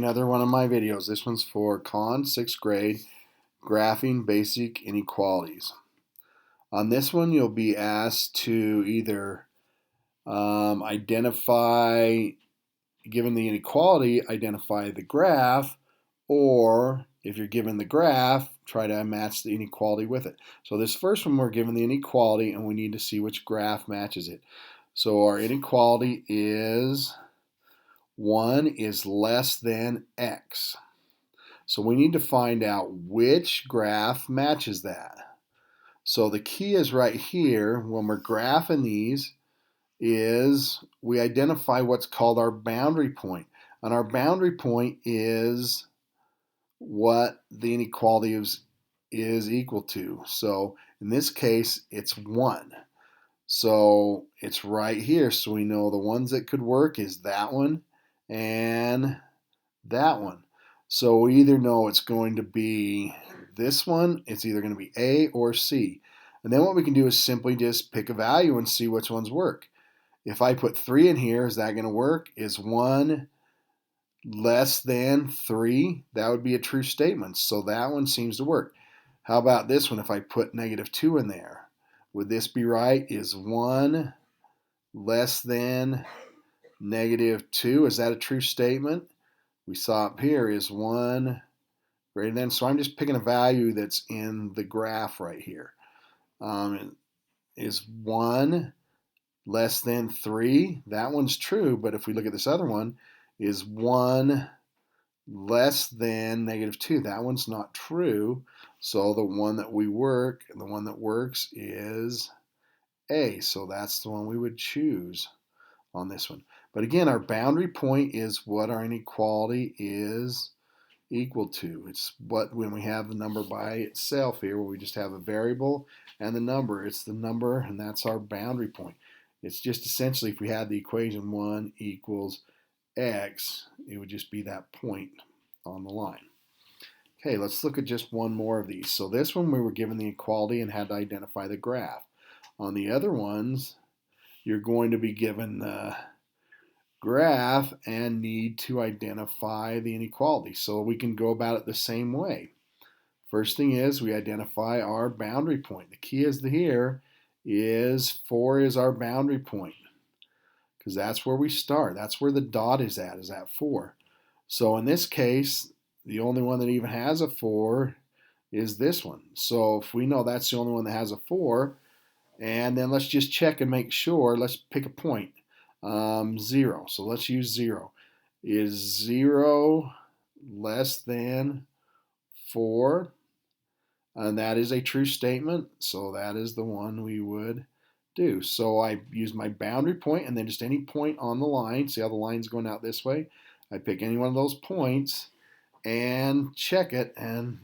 Another one of my videos. This one's for Con 6th grade, graphing basic inequalities. On this one, you'll be asked to either identify, given the inequality, identify the graph, or if you're given the graph, try to match the inequality with it. So this first one, we're given the inequality, and we need to see which graph matches it. So our inequality is 1 is less than x. So we need to find out which graph matches that. So the key is right here when we're graphing these is we identify what's called our boundary point. And our boundary point is what the inequality is equal to. So in this case, it's 1. So it's right here. So we know the ones that could work is that one and that one. So we either know it's going to be this one, it's either going to be A or C. And then what we can do is simply just pick a value and see which ones work. If I put 3 in here, is that going to work? Is 1 less than 3? That would be a true statement. So that one seems to work. How about this one if I put -2 in there? Would this be right? Is 1 less than -2? Is that a true statement? We saw up here is 1 greater than. So I'm just picking a value that's in the graph right here. Is 1 less than 3? That one's true, but if we look at this other one, is 1 less than -2? That one's not true. So the one that works is A. So that's the one we would choose on this one. But again, our boundary point is what our inequality is equal to. It's what when we have the number by itself here, where we just have a variable and the number. It's the number, and that's our boundary point. It's just essentially if we had the equation 1 equals x, it would just be that point on the line. Okay, let's look at just one more of these. So this one we were given the equality and had to identify the graph. On the other ones, you're going to be given the graph and need to identify the inequality. So we can go about it the same way. First thing is we identify our boundary point. The key is here is 4 is our boundary point because that's where we start. That's where the dot is at 4. So in this case, the only one that even has a 4 is this one. So if we know that's the only one that has a 4, and then let's just check and make sure. Let's pick a point. 0. So let's use 0. Is 0 less than 4? And that is a true statement. So that is the one we would do. So I use my boundary point and then just any point on the line. See how the line's going out this way? I pick any one of those points and check it. And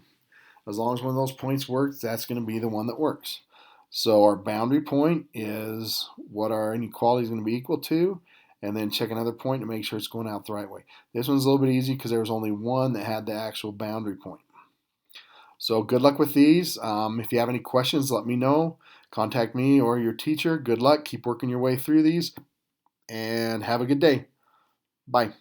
as long as one of those points works, that's going to be the one that works. So our boundary point is what our inequality is going to be equal to, and then check another point to make sure it's going out the right way. This one's a little bit easy because there was only one that had the actual boundary point. So good luck with these. If you have any questions, let me know. Contact me or your teacher. Good luck. Keep working your way through these, and have a good day. Bye.